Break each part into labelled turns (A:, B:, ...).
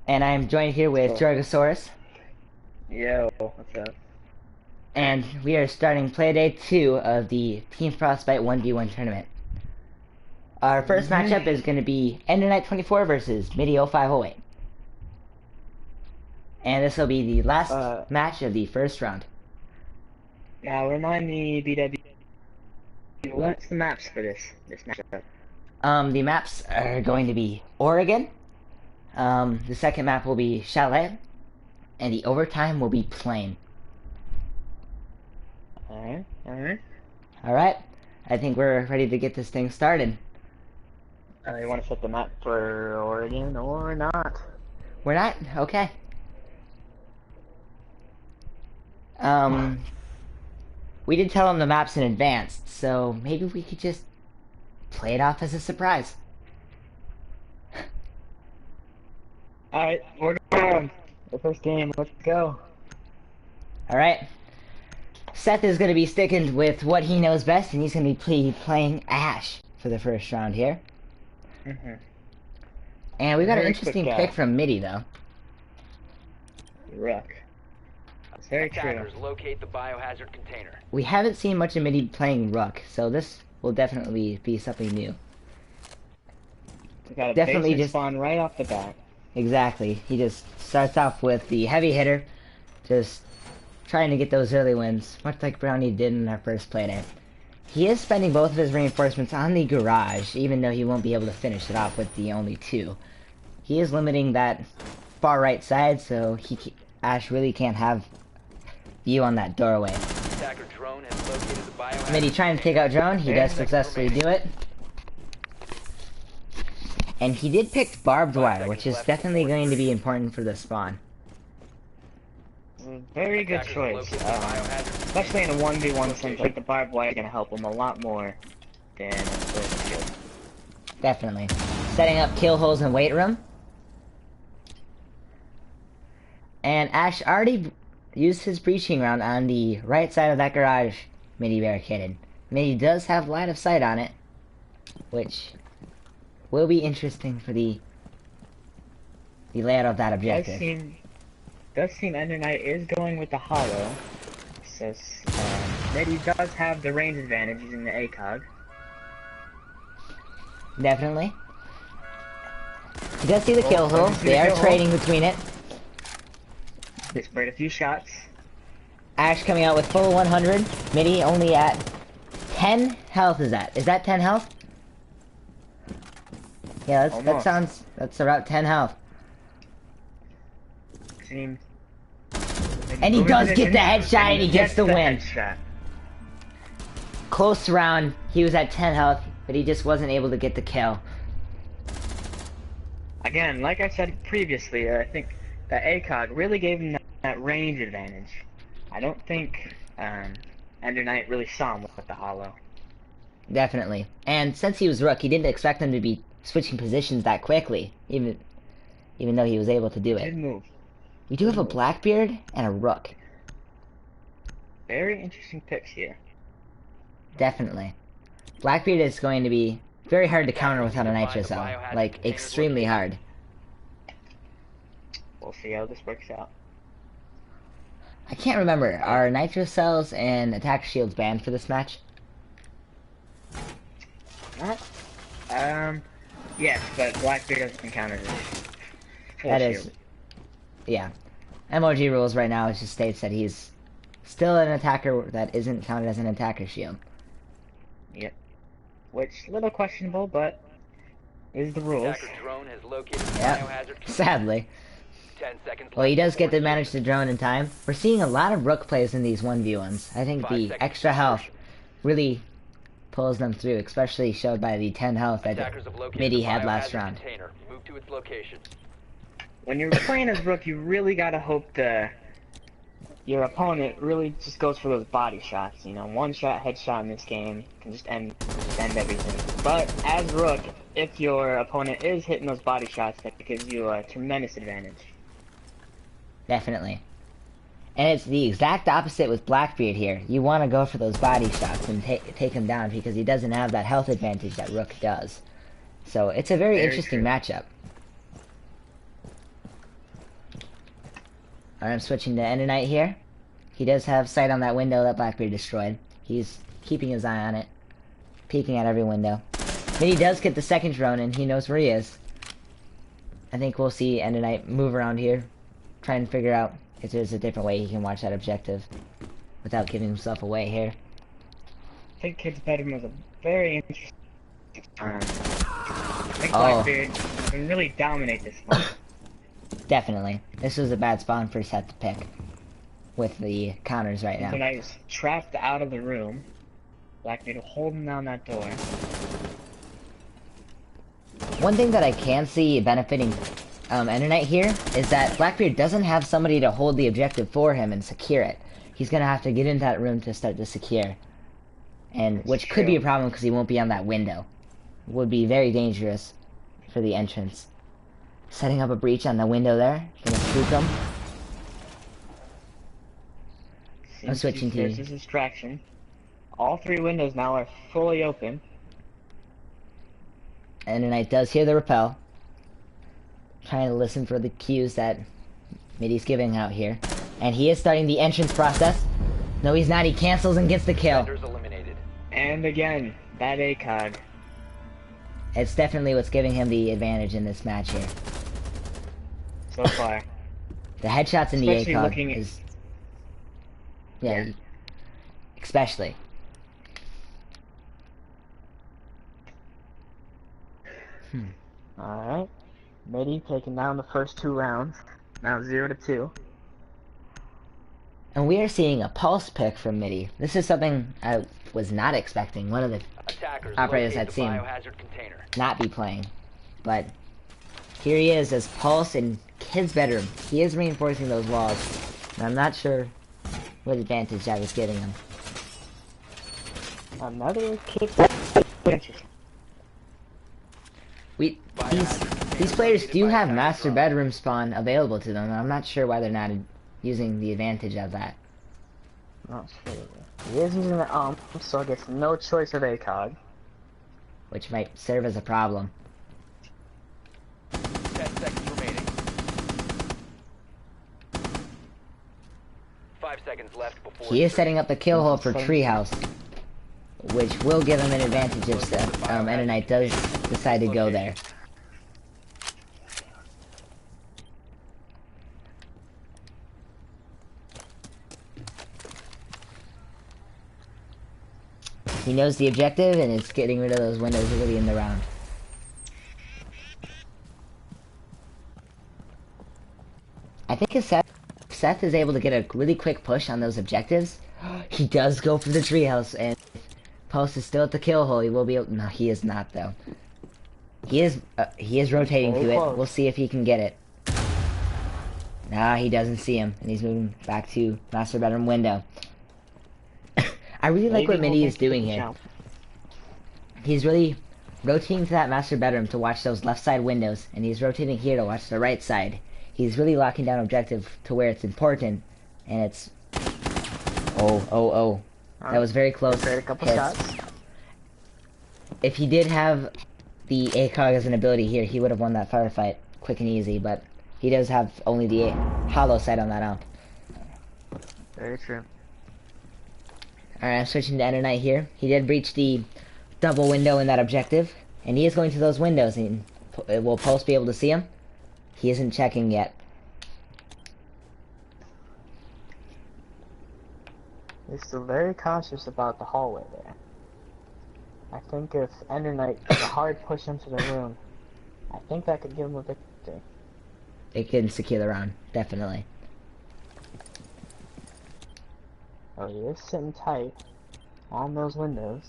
A: And I'm joined here with Jorgosaurus.
B: Yo, what's up?
A: And we are starting Playday 2 of the Team Frostbyte 1v1 tournament. Our first matchup is going to be Ender Knight 24 versus Midi 0508. And this will be the last match of the first round.
B: Now remind me, BW, what's the maps for this matchup?
A: The maps are going to be Oregon. The second map will be Chalet. And the overtime will be Plain.
B: Alright.
A: Alright, I think we're ready to get this thing started.
B: You want to set the map for Oregon or not?
A: We're not? Okay. We did tell them the maps in advance, so maybe we could just play it off as a surprise.
B: Alright, we're going. The first game, let's go.
A: Alright. Seth is going to be sticking with what he knows best, and he's going to be playing Ash for the first round here. And we got an interesting pick from Midi, though.
B: Rook. That's very
C: Attackers,
B: true.
C: locate the biohazard container.
A: We haven't seen much of Midi playing Rook, so this will definitely be something new.
B: We got a
A: Definitely
B: basement
A: just
B: spawn right off the bat.
A: Exactly. He just starts off with the heavy hitter, just trying to get those early wins, much like Brownie did in our first playday. He is spending both of his reinforcements on the garage, even though he won't be able to finish it off with the only two. He is limiting that far right side, so Ash really can't have view on that doorway.
C: Attacker drone has located the biohazard.
A: Midi trying to take out drone, he does successfully do it. And he did pick barbed wire, which is definitely going to be important for the spawn.
B: Very good choice. Especially in a 1v1 sense, like the barbed wire is going to help him a lot more than a sword shield.
A: Definitely. Setting up kill holes in weight room. And Ash already used his breaching round on the right side of that garage Midi barricaded. Midi does have line of sight on it, which will be interesting for the layout of that objective.
B: Does seem Ender Knight is going with the hollow. So Midi does have the range advantage using the ACOG.
A: Definitely. He does see the kill hole. They are trading between it.
B: They sprayed a few shots.
A: Ash coming out with full 100. Midi only at 10 health. Is that 10 health? Yeah, that's about 10 health. And he does get the headshot, and he gets the win. Close round. He was at 10 health, but he just wasn't able to get the kill.
B: Again, like I said previously, I think that ACOG really gave him that range advantage. I don't think Ender Knight really saw him with the hollow.
A: Definitely. And since he was Rook, he didn't expect him to be switching positions that quickly, even though he was able to do it.
B: Good move.
A: We do have a Blackbeard and a Rook.
B: Very interesting picks here.
A: Definitely. Blackbeard is going to be very hard to counter without a Nitro Cell. Like, extremely hard.
B: We'll see how this works out.
A: I can't remember. Are Nitro Cells and Attack Shields banned for this match?
B: Not? Yes, but Blackbeard doesn't counter this.
A: That is... Yeah. MOG rules right now, it just states that he's still an attacker that isn't counted as an attacker shield.
B: Yep. Which, a little questionable, but is the rules.
C: Drone has located the
A: Yep.
C: biohazard.
A: Sadly.
C: 10 seconds.
A: Well, he does get to manage the drone in time. We're seeing a lot of Rook plays in these 1v1s. I think the extra health really pulls them through, especially showed by the 10 health that Midi had last round.
C: Move to its location.
B: When you're playing as Rook, you really gotta hope your opponent really just goes for those body shots. You know, one shot headshot in this game can just end everything. But as Rook, if your opponent is hitting those body shots, that gives you a tremendous advantage.
A: Definitely. And it's the exact opposite with Blackbeard here. You want to go for those body shots and take him down because he doesn't have that health advantage that Rook does. So it's a very interesting matchup. Alright, I'm switching to Ender Knight here. He does have sight on that window that Blackbeard destroyed. He's keeping his eye on it. Peeking at every window. Then he does get the second drone and he knows where he is. I think we'll see Ender Knight move around here. Try and figure out if there's a different way he can watch that objective. Without giving himself away here.
B: I think Kid's bedroom was a very interesting I think Blackbeard can really dominate this one.
A: Definitely. This was a bad spawn for Seth to pick. With the counters right now.
B: When I was trapped out of the room, Blackbeard holding down that door.
A: One thing that I can see benefiting Ender Knight here is that Blackbeard doesn't have somebody to hold the objective for him and secure it. He's gonna have to get into that room to start to secure. And which could be a problem because he won't be on that window. Would be very dangerous for the entrance. Setting up a breach on the window there. Gonna spook him. I'm switching to
B: There's this distraction. All three windows now are fully open.
A: Ender Knight does hear the rappel. Trying to listen for the cues that Middy's giving out here. And he is starting the entrance process. No, he's not. He cancels and gets the kill.
C: Eliminated.
B: And again, that ACOG.
A: It's definitely what's giving him the advantage in this match here.
B: So far.
A: The headshots in the
B: Especially
A: ACOG
B: looking at...
A: is... Yeah, especially.
B: Alright. Middy taking down the first 2 rounds. Now 0-2.
A: And we are seeing a pulse pick from Middy. This is something I was not expecting. One of the
C: Attackers
A: operators
C: locate
A: had
C: the
A: seen
C: biohazard container.
A: not be playing. But here he is as Pulse in Kid's bedroom. He is reinforcing those walls. And I'm not sure what advantage that was giving him.
B: Another kick.
A: These players do have master bedroom spawn available to them. I'm not sure why they're not using the advantage of that.
B: Not sure. He is using the so he gets no choice of ACOG.
A: Which might serve as a problem.
C: 10 seconds remaining. 5 seconds left before...
A: He is setting up the kill hole for Treehouse. Which will give him an advantage if Ender Knight does decide to go there. He knows the objective and is getting rid of those windows early in the round. I think if Seth is able to get a really quick push on those objectives, he does go for the treehouse, and Post is still at the kill hole. He will be able. No, he is not though. He is rotating to it. We'll see if he can get it. Nah, he doesn't see him, and he's moving back to master bedroom window. I really like what Middy is doing here. He's really rotating to that master bedroom to watch those left side windows, and he's rotating here to watch the right side. He's really locking down objective to where it's important, and it's... Oh. That was very close.
B: A couple shots.
A: If he did have the ACOG as an ability here, he would have won that firefight quick and easy, but he does have only the hollow sight on that amp.
B: Very true.
A: Alright, I'm switching to Ender Knight here. He did breach the double window in that objective, and he is going to those windows, and will Pulse be able to see him? He isn't checking yet.
B: He's still very cautious about the hallway there. I think if Ender Knight does a hard push into the room, I think that could give him a victory.
A: It can secure the round, definitely.
B: Oh, he is sitting tight on those windows.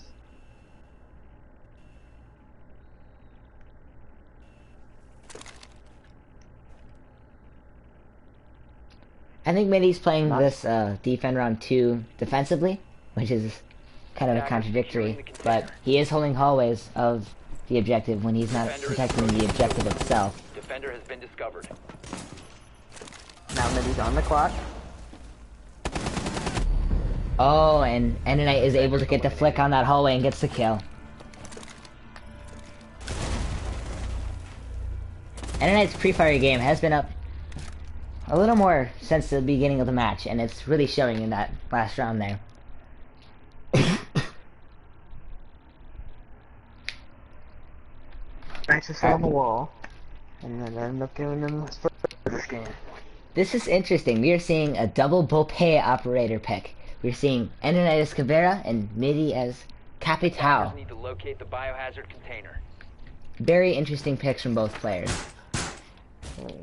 A: I think Middy's playing this defend round 2 defensively, which is kind of a contradictory, but he is holding hallways of the objective when he's not protecting the objective itself.
C: Defender has been discovered.
B: Now Middy's on the clock.
A: Oh, and Ender Knight is able to get the flick on that hallway and gets the kill. Ender Knight's pre-fire game has been up a little more since the beginning of the match, and it's really showing in that last round there.
B: Access on the wall, and then end up giving them this game.
A: This is interesting. We are seeing a double Bopé operator pick. We're seeing Enderknight as Caveira and Midi as Capitao.
C: Need to locate the biohazard container.
A: Very interesting picks from both players.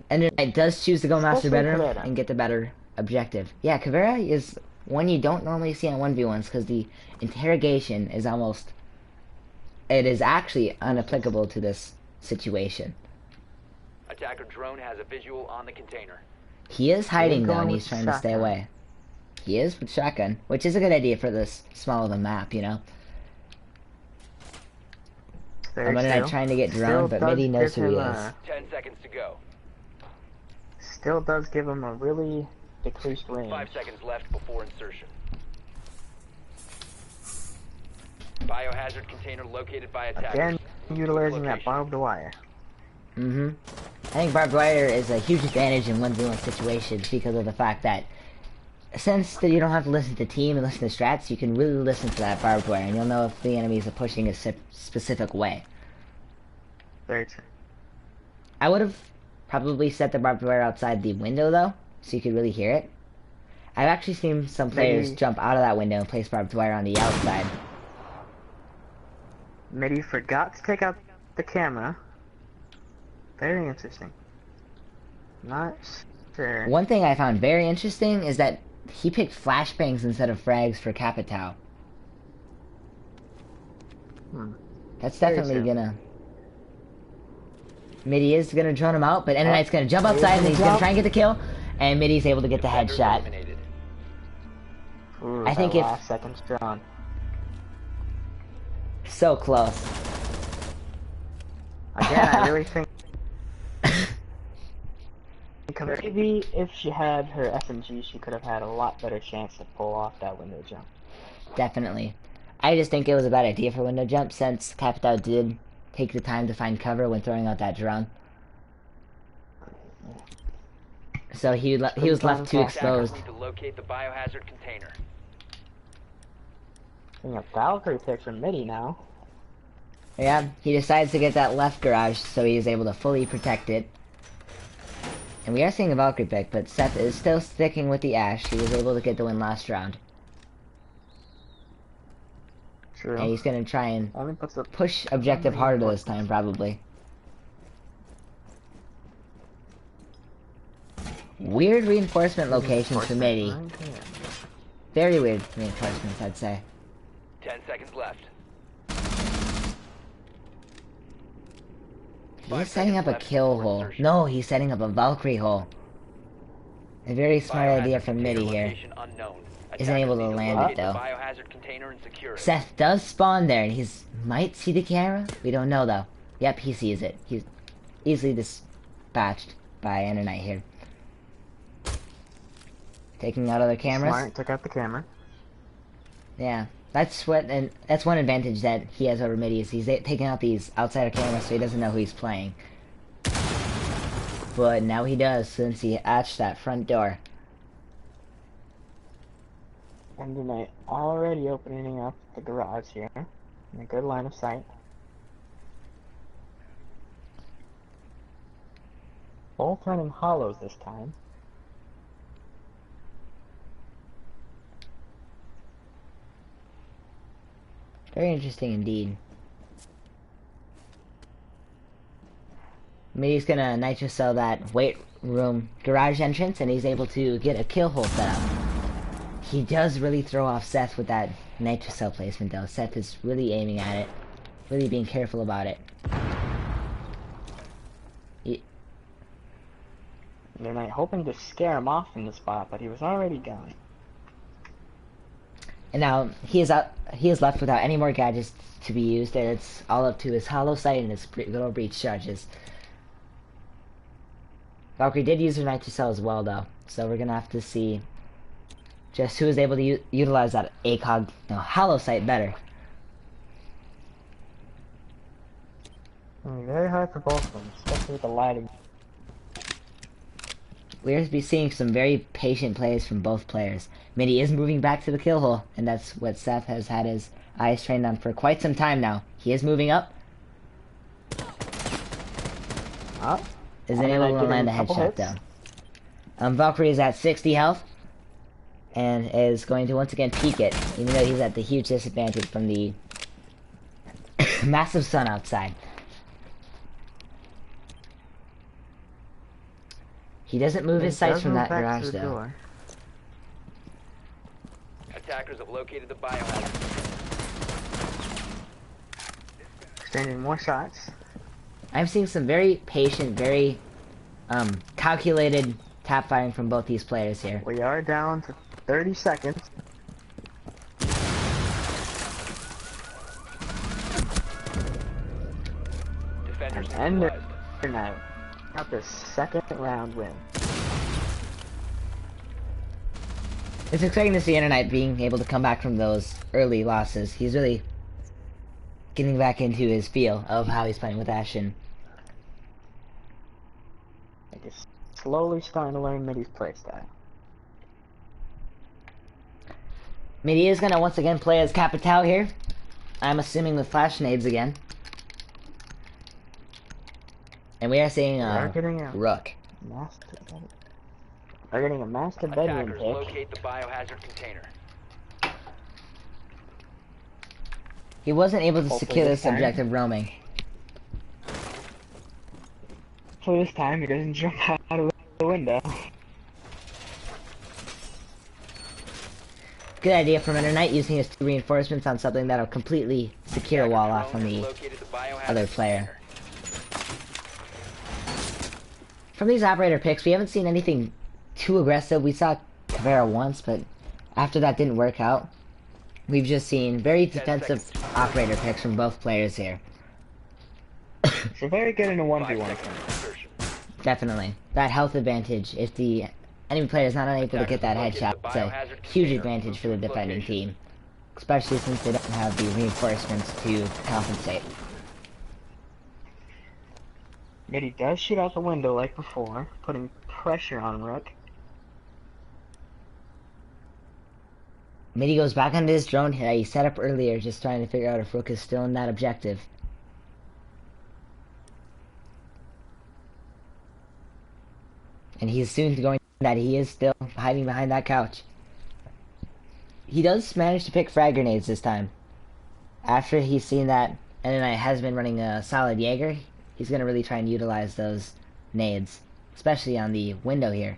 A: Enderknight does choose to go Master
B: Especially
A: Bedroom
B: Caveira.
A: and get the better objective. Yeah, Caveira is one you don't normally see on 1v1s because the interrogation is almost... It is actually unapplicable to this situation.
C: Attacker drone has a visual on the container.
A: He is hiding though,
B: going
A: and
B: with
A: he's trying to stay
B: shotgun.
A: away. He is with shotgun, which is a good idea for this small of a map, you know. I'm gonna trying to get drone, but Midi knows who he is.
C: 10 seconds to go.
B: Still does give him a really decreased range.
C: 5 seconds left before insertion. Biohazard container located by attackers.
B: Again, utilizing that
C: Location.
B: barbed wire.
A: I think barbed wire is a huge advantage in 1v1 situations because of the fact that since you don't have to listen to team and listen to strats, you can really listen to that barbed wire and you'll know if the enemies are pushing a specific way.
B: Very true.
A: I would have probably set the barbed wire outside the window though, so you could really hear it. I've actually seen some players
B: Maybe-
A: jump out of that window and place barbed wire on the outside.
B: Midi forgot to take out the camera. Very interesting. Not sure.
A: One thing I found very interesting is that he picked flashbangs instead of frags for Capitao. That's
B: Very
A: definitely
B: true.
A: gonna... Midi is gonna drone him out, but Ender gonna jump outside and he's gonna try and get the kill, and Midi's able to get the
C: Defender
A: headshot.
C: eliminated.
B: Ooh,
A: I think
B: that
A: if-
B: last second's drawn.
A: So close.
B: Again, I really think maybe if she had her SMG, she could have had a lot better chance to pull off that window jump.
A: Definitely. I just think it was a bad idea for window jump since Capitao did take the time to find cover when throwing out that drone. So he was left too
C: Attackers
A: exposed.
C: need to locate the biohazard container.
B: Seeing a Valkyrie pick from Midi now.
A: Yeah, he decides to get that left garage so he is able to fully protect it. And we are seeing a Valkyrie pick, but Seth is still sticking with the Ash. He was able to get the win last round.
B: True.
A: And he's gonna try and
B: Only puts a
A: push objective harder this time, probably. Weird reinforcement locations for Midi.
B: right here.
A: Very weird reinforcements, I'd say.
C: 10 seconds left.
A: He's setting up a kill hole. No, he's setting up a Valkyrie hole. A very smart idea from Midi here. Isn't able to land it though.
C: Biohazard container and secure it.
A: Seth does spawn there, and he's might see the camera. We don't know though. Yep, he sees it. He's easily dispatched by Ender Knight here. Taking out other cameras.
B: Smart, took out the camera.
A: Yeah, that's what, and that's one advantage that he has over Midi is he's taking out these outsider cameras, so he doesn't know who he's playing. But now he does since he hatched that front door.
B: And tonight, already opening up the garage here. In a good line of sight. Both running hollows this time.
A: Very interesting indeed. Midi's gonna nitro cell that weight room garage entrance, and he's able to get a kill hole set up. He does really throw off Seth with that nitro cell placement though. Seth is really aiming at it, really being careful about it.
B: They're like hoping to scare him off from the spot, but he was already gone.
A: And now he is left without any more gadgets to be used, and it's all up to his hollow sight and his little breach charges. Valkyrie did use her nitro cell as well though, so we're gonna have to see just who is able to utilize that hollow sight better.
B: Very hard for both of them, especially with the lighting.
A: we're be seeing some very patient plays from both players. Midi is moving back to the kill hole, and that's what Seth has had his eyes trained on for quite some time now. He is moving up.
B: Oh,
A: Isn't able to land a headshot though. Valkyrie is at 60 health and is going to once again peek it, even though he's at the huge disadvantage from the massive sun outside. He doesn't move his sights from that garage though.
B: Door.
C: Attackers have located the biohazard.
B: Extending more shots.
A: I'm seeing some very patient, very calculated tap firing from both these players here.
B: We are down to 30 seconds.
C: Defenders
B: And
C: neutralized.
B: they're now got the second round win.
A: It's exciting to see Internet being able to come back from those early losses. He's really getting back into his feel of how he's playing with Ashen.
B: Like it's slowly starting to learn Midi's playstyle.
A: Midi is gonna once again play as Capital here. I'm assuming with flash nades again. And we are seeing Rook.
B: We're getting a master bedroom
C: Attackers
B: pick.
C: locate the biohazard container.
A: He wasn't able to
B: Hopefully
A: secure
B: this
A: this
B: time.
A: objective roaming.
B: So this time he doesn't jump out of the window.
A: Good idea from Internet using his 2 reinforcements on something that'll completely secure a wall off from the
C: Located the biohazard
A: other player.
C: container.
A: From these operator picks, we haven't seen anything too aggressive. We saw Caveira once, but after that didn't work out. We've just seen very defensive operator picks from both players here.
B: So very good in a 1v1
C: 5 seconds
B: game.
C: to insertion.
A: Definitely. That health advantage, if the enemy player is not unable to get that headshot, it's a huge advantage for the defending team. Especially since they don't have the reinforcements to compensate.
B: Midi does shoot out the window like before, putting pressure on Rook.
A: Midi goes back onto his drone that he set up earlier, just trying to figure out if Rook is still in that objective. And he's soon going that he is still hiding behind that couch. He does manage to pick frag grenades this time. After he's seen that Enenite has been running a solid Jaeger, he's going to really try and utilize those nades. Especially on the window here.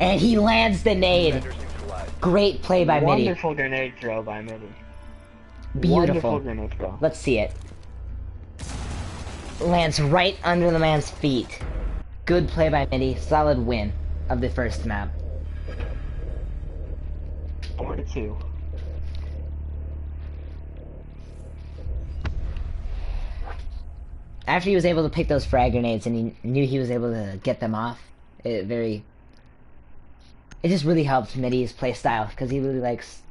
A: And he lands the nade!
C: Defenders neutralized.
A: Great play by Midi.
B: Wonderful grenade throw by Midi.
A: Beautiful.
B: Wonderful grenade throw.
A: Let's see it. Lands right under the man's feet. Good play by Midi. Solid win of the first map.
B: 4-2.
A: After he was able to pick those frag grenades and he knew he was able to get them off, it just really helped Midi's play style because he really likes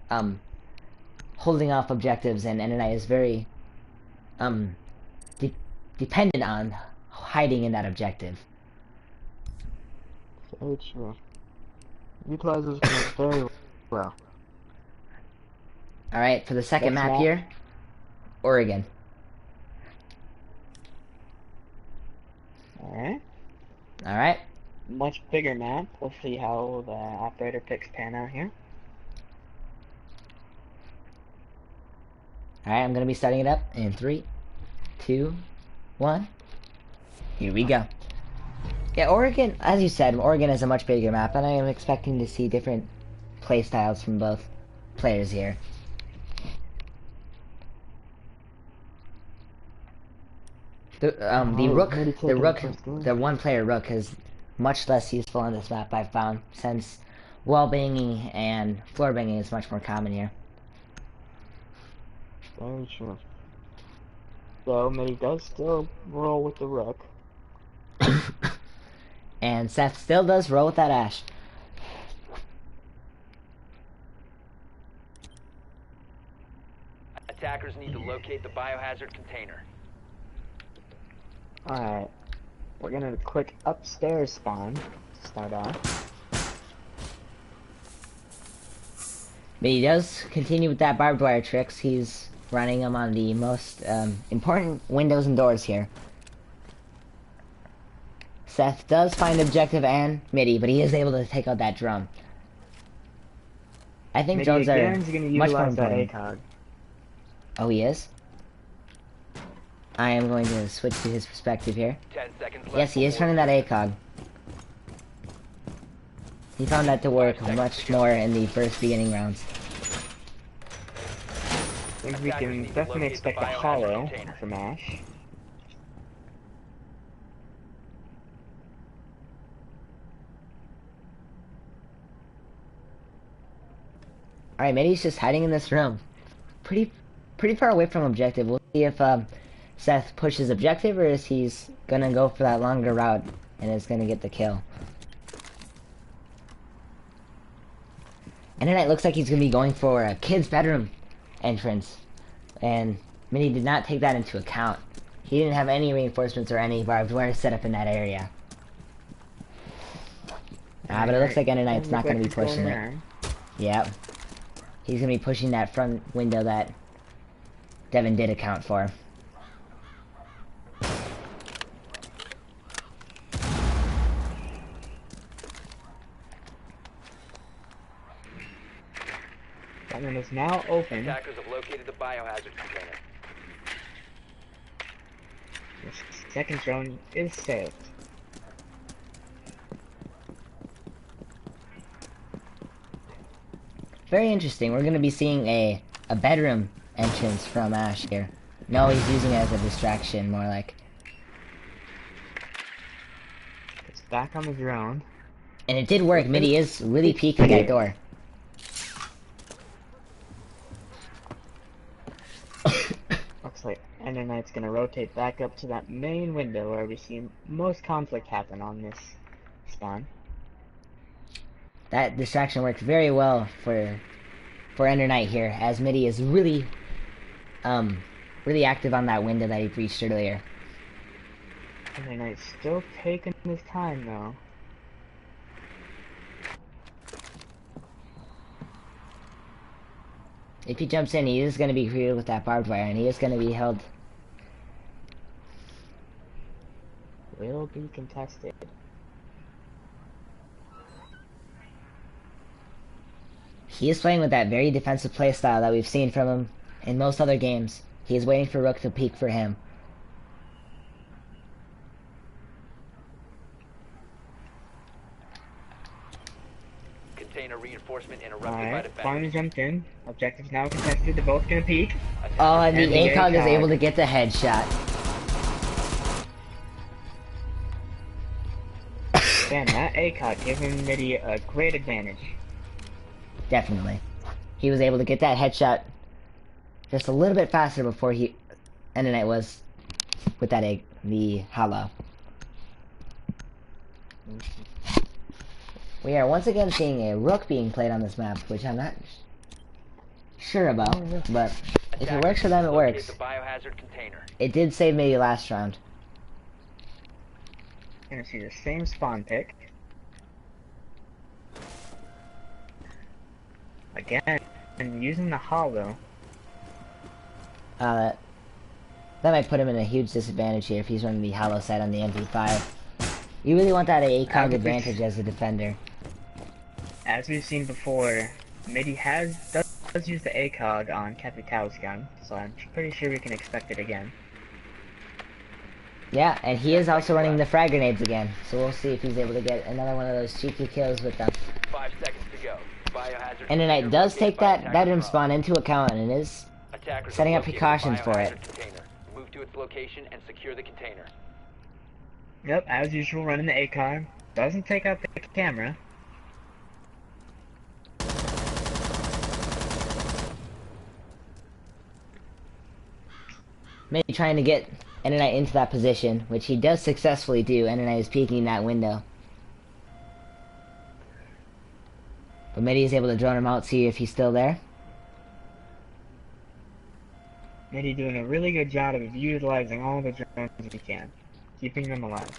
A: holding off objectives, and Enenite is very dependent on hiding in that objective.
B: Very true. Utilizes very well.
A: Alright, for the second
B: Next
A: map
B: map.
A: here, Oregon.
B: Alright.
A: Alright,
B: Much bigger map. We'll see how the operator picks pan out here.
A: alright, I'm gonna be starting it up in 3, 2, 1. Here we go. Yeah, Oregon, as you said, Oregon is a much bigger map, and I am expecting to see different play styles from both players here. The one player Rook is much less useful on this map, I've found, since wall banging and floor banging is much more common here.
B: Very true. So, Midi does still roll with the Rook.
A: And Seth still does roll with that Ash.
C: Attackers need to locate the biohazard container.
B: Alright. We're gonna quick upstairs spawn. start off.
A: But he does continue with that barbed wire tricks. He's running them on the most important windows and doors here. Seth does find objective and midi, but he is able to take out that drum. I think drones are much more important.
B: ACOG.
A: Oh, he is? I am going to switch to his perspective here.
C: 10 seconds left.
A: Yes, he is turning that ACOG. He found that to work much more in the first beginning rounds.
B: I think we can definitely expect a hollow from Ash.
A: Alright, Midi's just hiding in this room. Pretty far away from objective. We'll see if Seth pushes objective or is he's gonna go for that longer route and is gonna get the kill. And tonight looks like he's gonna be going for a kid's bedroom entrance. And Midi did not take that into account. He didn't have any reinforcements or any barbed wire set up in that area. But it looks like Endernight's not gonna be pushing it. Yep. He's gonna be pushing that front window that Devin did account for.
B: Devin is now open.
C: Attackers have located the biohazard container.
B: The second drone is saved.
A: Very interesting. We're gonna be seeing a bedroom entrance from Ash here. No, he's using it as a distraction, more like.
B: It's back on the drone.
A: And it did work. Midi is really peeking that door.
B: Looks like Endernight's gonna rotate back up to that main window where we see most conflict happen on this spawn.
A: That distraction worked very well for Endernite here, as Midi is really active on that window that he breached earlier.
B: Endernight's still taking his time though.
A: If he jumps in, he is going to be greeted with that barbed wire, and he is going to be held.
B: Will be contested.
A: He is playing with that very defensive playstyle that we've seen from him in most other games. He is waiting for Rook to peek for him.
C: Container reinforcement interrupted by
B: Alright,
C: defenders.
B: finally jumped in. Objectives now contested. They're both gonna peek.
A: Oh, and the
B: And the
A: ACOG is
B: ACOG.
A: able to get the headshot.
B: Damn, that ACOG giving Midi a great advantage.
A: Definitely. He was able to get that headshot just a little bit faster before Endernite was with that the hollow. We are once again seeing a Rook being played on this map, which I'm not sure about, but if it works for them, it works.
C: The biohazard container.
A: It did save me last round.
B: Gonna see the same spawn pick. Again, and using the hollow.
A: That might put him in a huge disadvantage here if he's running the hollow side on the MP5. You really want that ACOG advantage as a defender.
B: As we've seen before, Midi does use the ACOG on Capitão's gun, so I'm pretty sure we can expect it again.
A: Yeah, and he is also running the frag grenades again, so we'll see if he's able to get another one of those cheeky kills with them.
C: 5 seconds to go. Biohazard
A: And Endernite does take that bedroom spawn into account and is
C: Attackers
A: setting
C: have
A: up
C: located
A: precautions
C: the
A: for it.
C: biohazard container. Move to its location and secure the container.
B: Yep, as usual, running the ACOG. Doesn't take out the camera.
A: Maybe trying to get Endernite into that position, which he does successfully do. Endernite is peeking that window. But Midi is able to drone him out, see if he's still there.
B: Midi doing a really good job of utilizing all the drones he can, keeping them alive.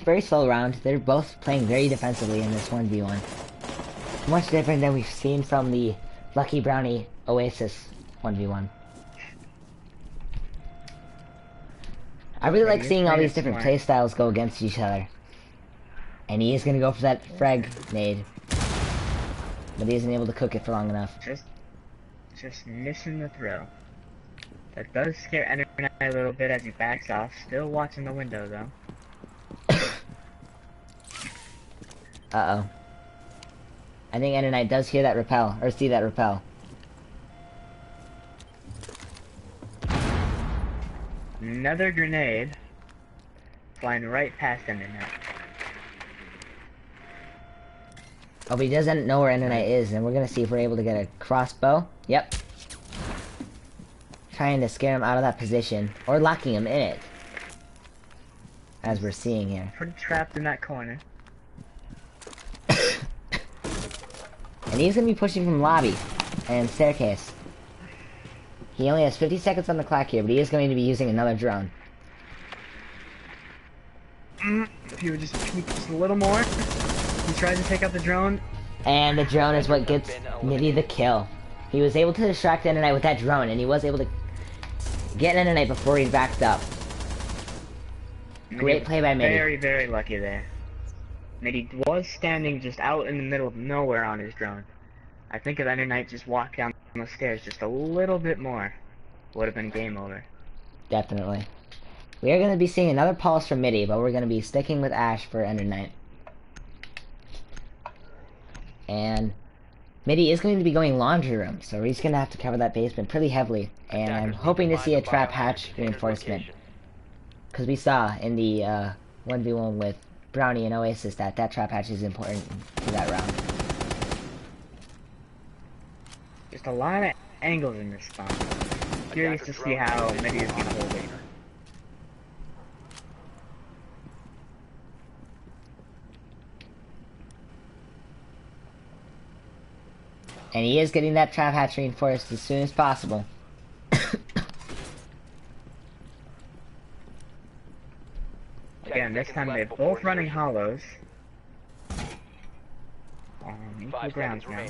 A: very slow round. They're both playing very defensively in this 1v1. Much different than we've seen from the Lucky Brownie Oasis 1v1. I really like seeing all these different playstyles go against each other. And he is going to go for that frag nade. But he isn't able to cook it for long enough.
B: Just missing the throw. That does scare Ender a little bit as he backs off. Still watching the window though.
A: Uh-oh. I think Ender Knight does hear that rappel, or see that rappel.
B: Another grenade flying right past Ender Knight.
A: Oh, but he doesn't know where Ender Knight is, and we're gonna see if we're able to get a crossbow. Yep. Trying to scare him out of that position, or locking him in it. As we're seeing here.
B: Pretty trapped in that corner.
A: And he's gonna be pushing from lobby and staircase. He only has 50 seconds on the clock here, but he is going to be using another drone.
B: If he would just peek just a little more. He tries to take out the drone.
A: And the drone is what gets Mitty the kill. He was able to distract Ender Knight with that drone, and he was able to get Ender Knight before he backed up. Great play by Mitty.
B: Very, very lucky there. Mitty was standing just out in the middle of nowhere on his drone. I think if Ender Knight just walked down the stairs just a little bit more, would have been game over.
A: Definitely. We are going to be seeing another pulse from Mitty, but we're going to be sticking with Ash for Ender Knight. And Mitty is going to be going laundry room, so he's going to have to cover that basement pretty heavily. And I'm hoping to see a trap hatch reinforcement. Because we saw in the 1v1 with Brownie and Oasis that trap hatch is important for that round.
B: Just a lot of angles in this spot. Curious to see how Mitty is going to hold it.
A: And he is getting that trap hatch reinforced as soon as possible.
B: Again, this time they're both running hollows. Equal grounds now.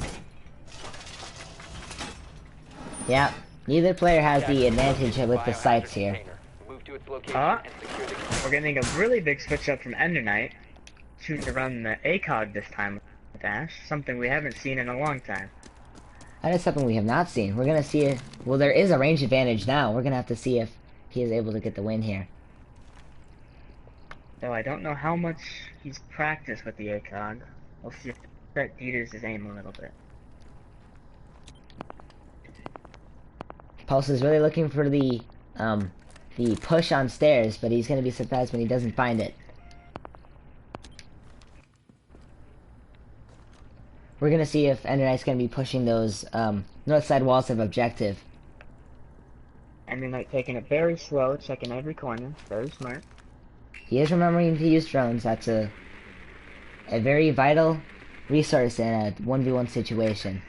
A: Yeah, neither player has the advantage with the sights here.
B: We're getting a really big switch up from Ender Knight, choosing to run the ACOG this time with Ash, something we haven't seen in a long time.
A: That is something we have not seen. We're gonna see if, well, there is a range advantage now. We're gonna have to see if he is able to get the win here.
B: Though I don't know how much he's practiced with the ACOG. We'll see if that deters his aim a little bit.
A: Pulse is really looking for the push on stairs, but he's gonna be surprised when he doesn't find it. We're gonna see if Ender Knight's gonna be pushing those north side walls of objective.
B: Ender Knight taking it very slow, checking every corner, very smart.
A: He is remembering to use drones. That's a very vital resource in a 1v1 situation.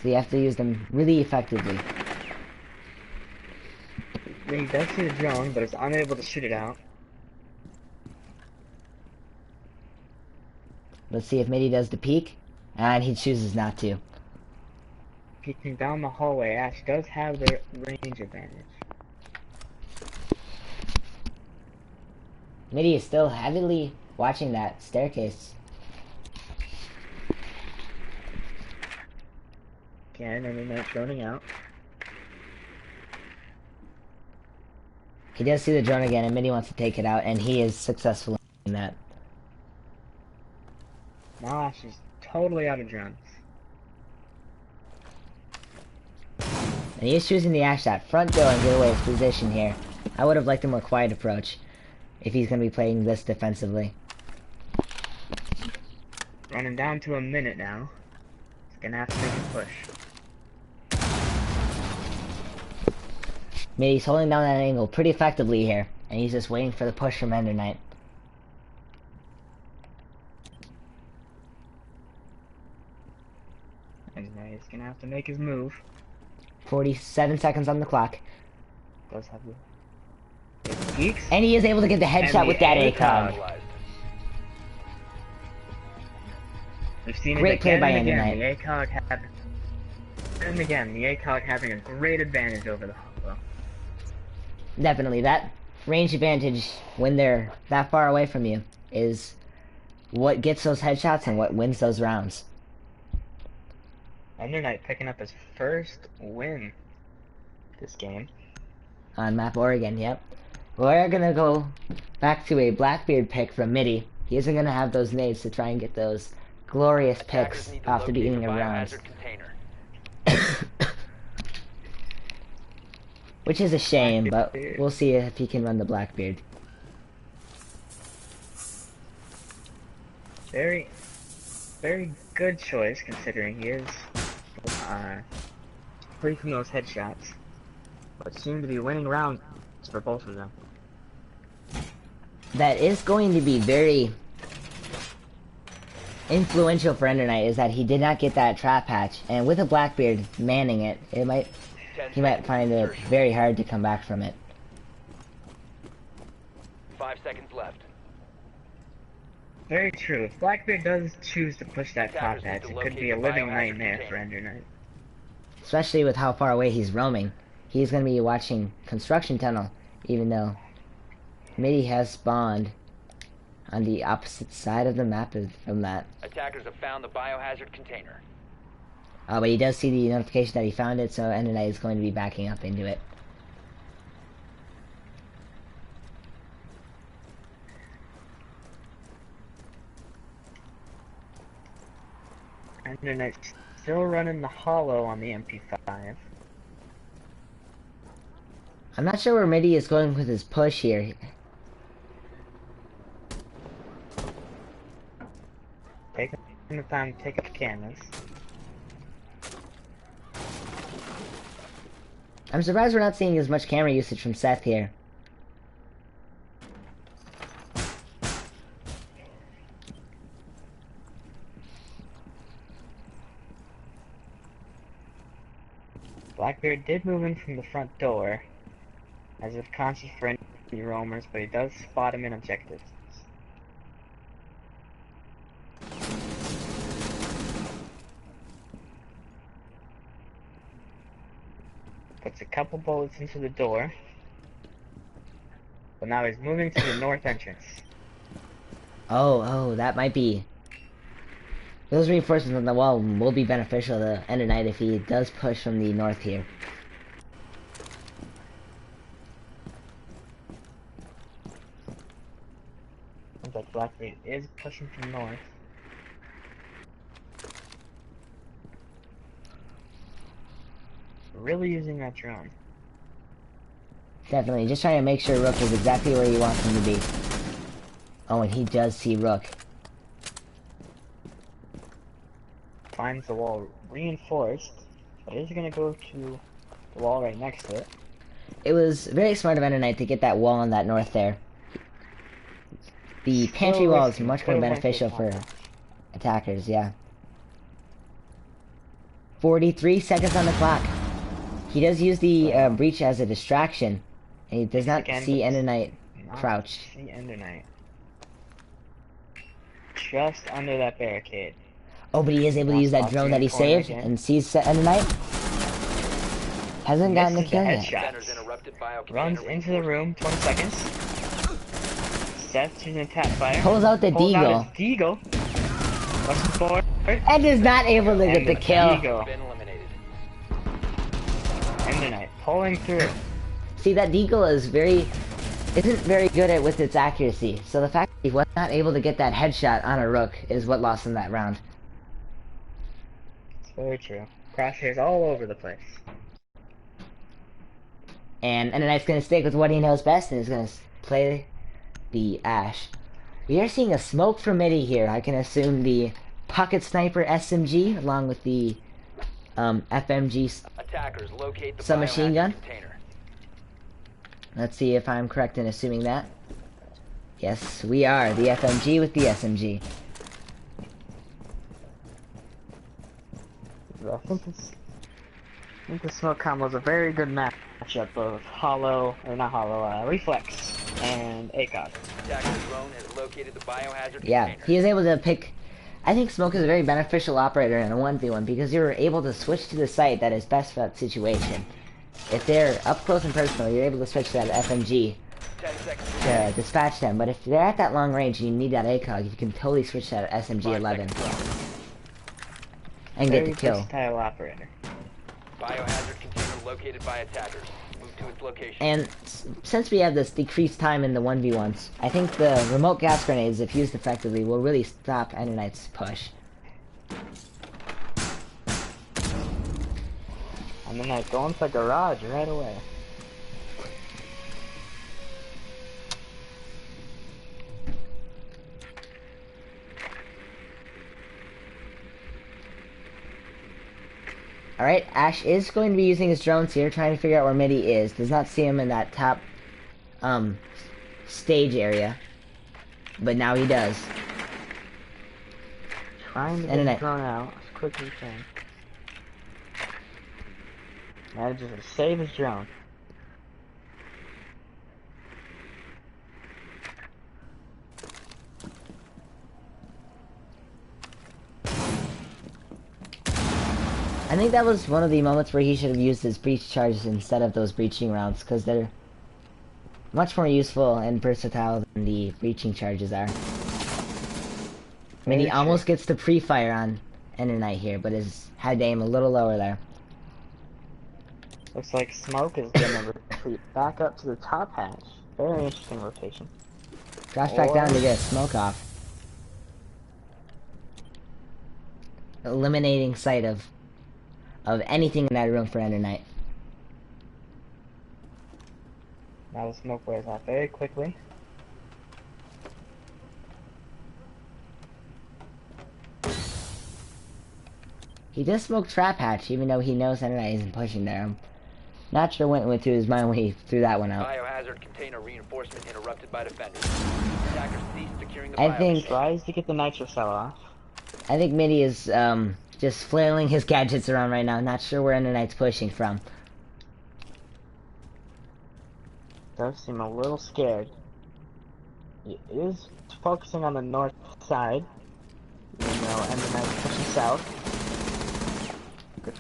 A: So you have to use them really effectively.
B: He does see the drone, but is unable to shoot it out.
A: Let's see if Mitty does the peek, and he chooses not to.
B: Peeking down the hallway, Ash does have the range advantage.
A: Mitty is still heavily watching that staircase.
B: Again, Ender Knight droning out.
A: He does see the drone again, and Mitty wants to take it out, and he is successful in that.
B: Now Ash is totally out of drones.
A: And he is choosing the Ash that front door and get away his position here. I would have liked a more quiet approach if he's going to be playing this defensively.
B: Running down to a minute now. He's going to have to make a push.
A: Mitty's holding down that angle pretty effectively here, and he's just waiting for the push from Ender Knight.
B: Ender Knight is going to have to make his move.
A: 47 seconds on the clock.
B: Does have the peaks.
A: And he is able to get the headshot with that ACOG.
B: We've seen
A: Great
B: it
A: play
B: again
A: by
B: and again.
A: Ender
B: The ACOG having a great advantage over the Holo.
A: Definitely, that range advantage when they're that far away from you is what gets those headshots and what wins those rounds.
B: Ender Knight picking up his first win this game.
A: On map Oregon, yep. We're gonna go back to a Blackbeard pick from Midi. He isn't gonna have those nades to try and get those glorious
C: Attackers
A: picks
C: need to
A: after
C: locate the
A: beating a round.
C: biohazard container.
A: Which is a shame, but
B: Blackbeard.
A: we'll see if he can run the Blackbeard.
B: Very, very good choice considering he is free from those headshots, but seem to be winning rounds for both of them.
A: That is going to be very influential for Ender Knight is that he did not get that trap hatch, and with a Blackbeard manning it, he might find it very hard to come back from it.
C: 5 seconds left.
B: Very true. If Blackbeard does choose to push that top
C: Attackers need
B: hatch,
C: to
B: it could
C: locate
B: be a
C: the
B: living
C: biohazard
B: nightmare for
C: container.
B: Ender Knight.
A: Especially with how far away he's roaming. He's going to be watching construction tunnel, even though Midi has spawned on the opposite side of the map from that.
C: Attackers have found the biohazard container.
A: But he does see the notification that he found it, so Ender Knight is going to be backing up into it.
B: Ender Knight's still running the Holo on the MP5.
A: I'm not sure where Midi is going with his push here.
B: Taking the time to take up the cameras.
A: I'm surprised we're not seeing as much camera usage from Seth here.
B: Blackbeard did move in from the front door, as if conscious for any roamers, but he does spot him in objectives. Puts a couple bullets into the door, but now he's moving to the north entrance.
A: Oh, that might be... Those reinforcements on the wall will be beneficial to Ender Knight if he does push from the north here.
B: Looks like Blackbeard is pushing from north. Really using that drone.
A: Definitely, just trying to make sure Rook is exactly where he wants him to be. Oh, and he does see Rook.
B: Finds the wall reinforced, but is gonna go to the wall right next to it.
A: It was very smart of Ender Knight to get that wall on that north there. The pantry wall is much more beneficial for attackers, yeah. 43 seconds on the clock. He does use the breach as a distraction, and he does not see Ender Knight crouched.
B: See Ender Knight. Just under that barricade.
A: Oh, but he is able to use that drone that he saved and sees Ender Knight. Hasn't gotten the
B: Misses
A: kill
B: the
A: yet.
B: headshot.
C: Center's interrupted bio
B: Runs
C: container
B: into the room, 20 seconds. Seth's using tap fire.
A: Pulls out the
B: Pulls
A: deagle.
B: out his deagle. Rushing forward.
A: And is not able to get
B: And
A: the kill.
B: Deagle.
C: been eliminated.
B: Ender Knight pulling through.
A: See, that deagle isn't very good at with its accuracy. So the fact that he was not able to get that headshot on a Rook is what lost him that round.
B: It's very true. Crosshairs all over the place.
A: And Ender Knight's gonna stick with what he knows best and is gonna play the Ash. We are seeing a smoke from Midi here. I can assume the pocket sniper SMG along with the FMG
C: Attackers locate the
A: submachine
C: biohazard
A: gun.
C: container.
A: Let's see if I'm correct in assuming that. Yes, we are. The FMG with the SMG.
B: I think this smoke combo is a very good matchup of Reflex and ACOG.
C: Attacker drone has located the biohazard
A: Yeah,
C: container.
A: he is able to pick I think smoke is a very beneficial operator in a 1v1 because you're able to switch to the site that is best for that situation. If they're up close and personal, you're able to switch to that FMG
C: 10 seconds.
A: to dispatch them. But if they're at that long range and you need that ACOG, you can totally switch to that SMG-11 and get the
B: Very
A: kill.
B: versatile operator.
C: Biohazard container located by attackers. Move to its location.
A: And since we have this decreased time in the 1v1s, I think the remote gas grenades, if used effectively, will really stop Ender Knight's push.
B: And then I go into the garage right away.
A: Alright, Ash is going to be using his drones here, trying to figure out where Midi is. Does not see him in that top, stage area. But now he does.
B: Trying to get the drone out as quick as he can. Manages to save his drone.
A: I think that was one of the moments where he should have used his breach charges instead of those breaching rounds, because they're much more useful and versatile than the breaching charges are. I mean, he almost gets the pre-fire on Ender Knight here, but had to aim a little lower there.
B: Looks like Smoke is gonna retreat back up to the top hatch. Very interesting rotation.
A: Drops back down to get a smoke off. Eliminating sight of anything in that room for Ender Knight.
B: Now the smoke wears off very quickly.
A: He does smoke trap hatch, even though he knows Ender Knight isn't pushing there. I'm not sure what went through his mind when he threw that one out.
C: Biohazard container reinforcement interrupted by defenders. Attackers cease securing the
A: I
C: bio
A: think-
C: container.
B: Tries to get the nitro cell off.
A: I think Midi is just flailing his gadgets around right now, not sure where Ender Knight's pushing from.
B: Does seem a little scared. He is focusing on the north side. You know, and then pushing south. Good.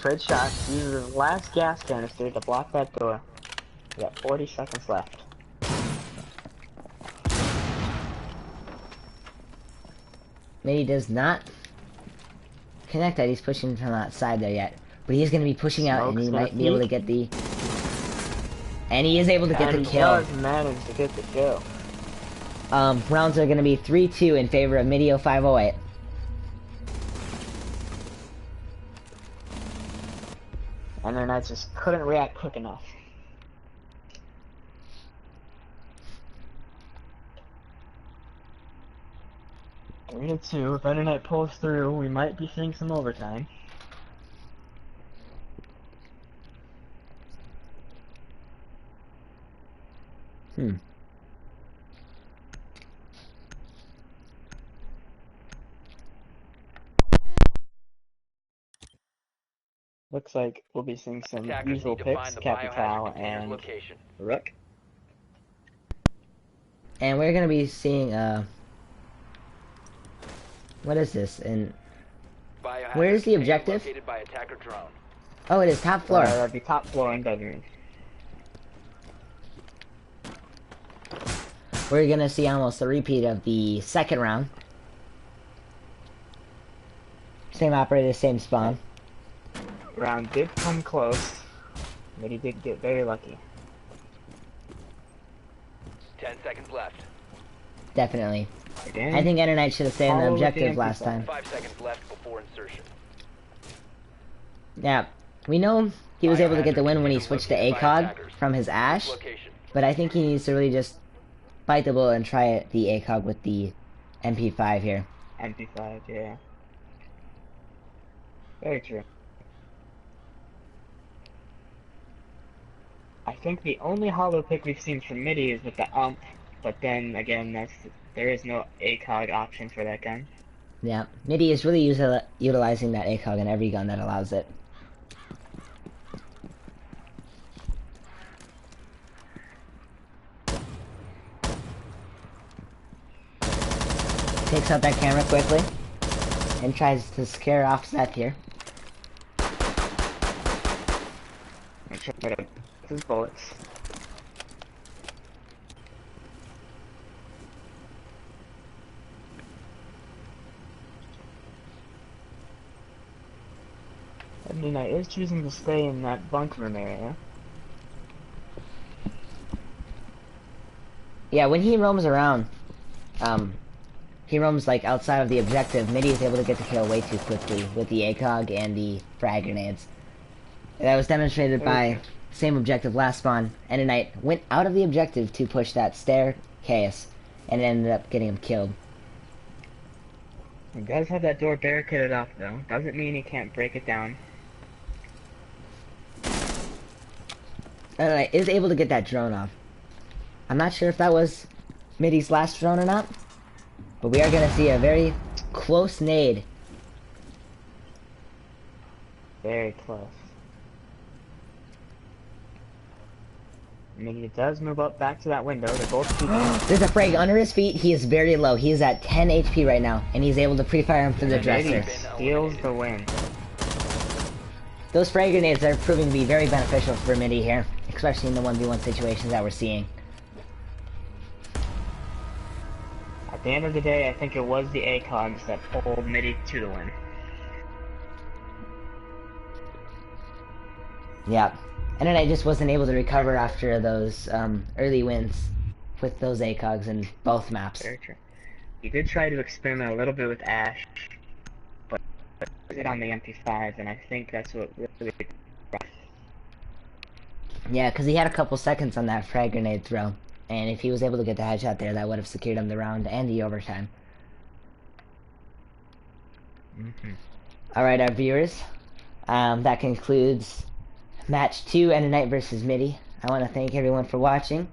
B: Trade shot. Uses his last gas canister to block that door. We got 40 seconds left.
A: Midi does not connect that he's pushing from that side there yet. But he's going to be pushing out, and he might be able to get the... And he is able to get the kill.
B: He does manage to get the kill.
A: Rounds are going to be 3-2 in favor of Midi 0508.
B: And then I just couldn't react quick enough. Three to two. If Ender Knight pulls through, we might be seeing some overtime. Looks like we'll be seeing some
C: Attackers
B: usual
C: need to
B: picks,
C: find the
B: Capital
C: biohazard container's
B: and
C: location.
B: Rook.
A: And we're going to be seeing, what is this? And
C: Biohazard
A: where is the
C: container
A: objective?
C: located by attacker drone.
A: Oh, it is top floor.
B: That'd be top floor and bedroom.
A: We're going to see almost a repeat of the second round. Same operator, same spawn.
B: Round did come close, but he did get very lucky.
C: 10 seconds left.
A: Definitely.
B: Again,
A: I think Ender Knight should have stayed on the
B: Follow with the
A: objective
B: empty
A: last
B: side.
A: time.
C: 5 seconds left before insertion.
A: Yeah, we know he was able to get the win when he
C: Biohazard
A: switched to
C: located by
A: ACOG
C: attackers.
A: from his Ash,
C: Location.
A: but I think he needs to really just bite the bullet and try it, the ACOG with the MP5 here.
B: MP5, yeah. Very true. I think the only hollow pick we've seen from Midi is with the ump, but then again, there is no ACOG option for that gun.
A: Yeah, Midi is really utilizing that ACOG in every gun that allows it. takes out that camera quickly and tries to scare off Seth here.
B: Make sure I get his bullets. Midnight is choosing to stay in that bunk room area.
A: Yeah, when he roams around, he roams like outside of the objective, Mitty is able to get the kill way too quickly with the ACOG and the frag grenades. That was demonstrated by same objective last spawn. Midnight went out of the objective to push that staircase and ended up getting him killed.
B: He does have that door barricaded off though. Doesn't mean he can't break it down.
A: Midnight is able to get that drone off. I'm not sure if that was Mitty's last drone or not, but we are going to see a very close nade.
B: Very close. I mean, he does move up back to that window. They're both shooting.
A: There's a frag under his feet. He is very low. He is at 10 HP right now, and he's able to pre-fire him through the dresser.
B: Steals the win.
A: Those frag grenades are proving to be very beneficial for Mitty here, especially in the 1v1 situations that we're seeing.
B: At the end of the day, I think it was the ACOGs that pulled Mitty to the win.
A: Yeah. And then I just wasn't able to recover after those early wins with those ACOGs in both maps.
B: Very true. He did try to experiment a little bit with Ash, but it on the MP5, and I think that's what really...
A: Yeah, because he had a couple seconds on that frag grenade throw. And if he was able to get the headshot there, that would have secured him the round and the overtime. Alright, our viewers. That concludes Match 2 and a night versus Mitty. I want to thank everyone for watching,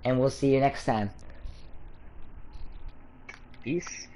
A: and we'll see you next time.
B: Peace.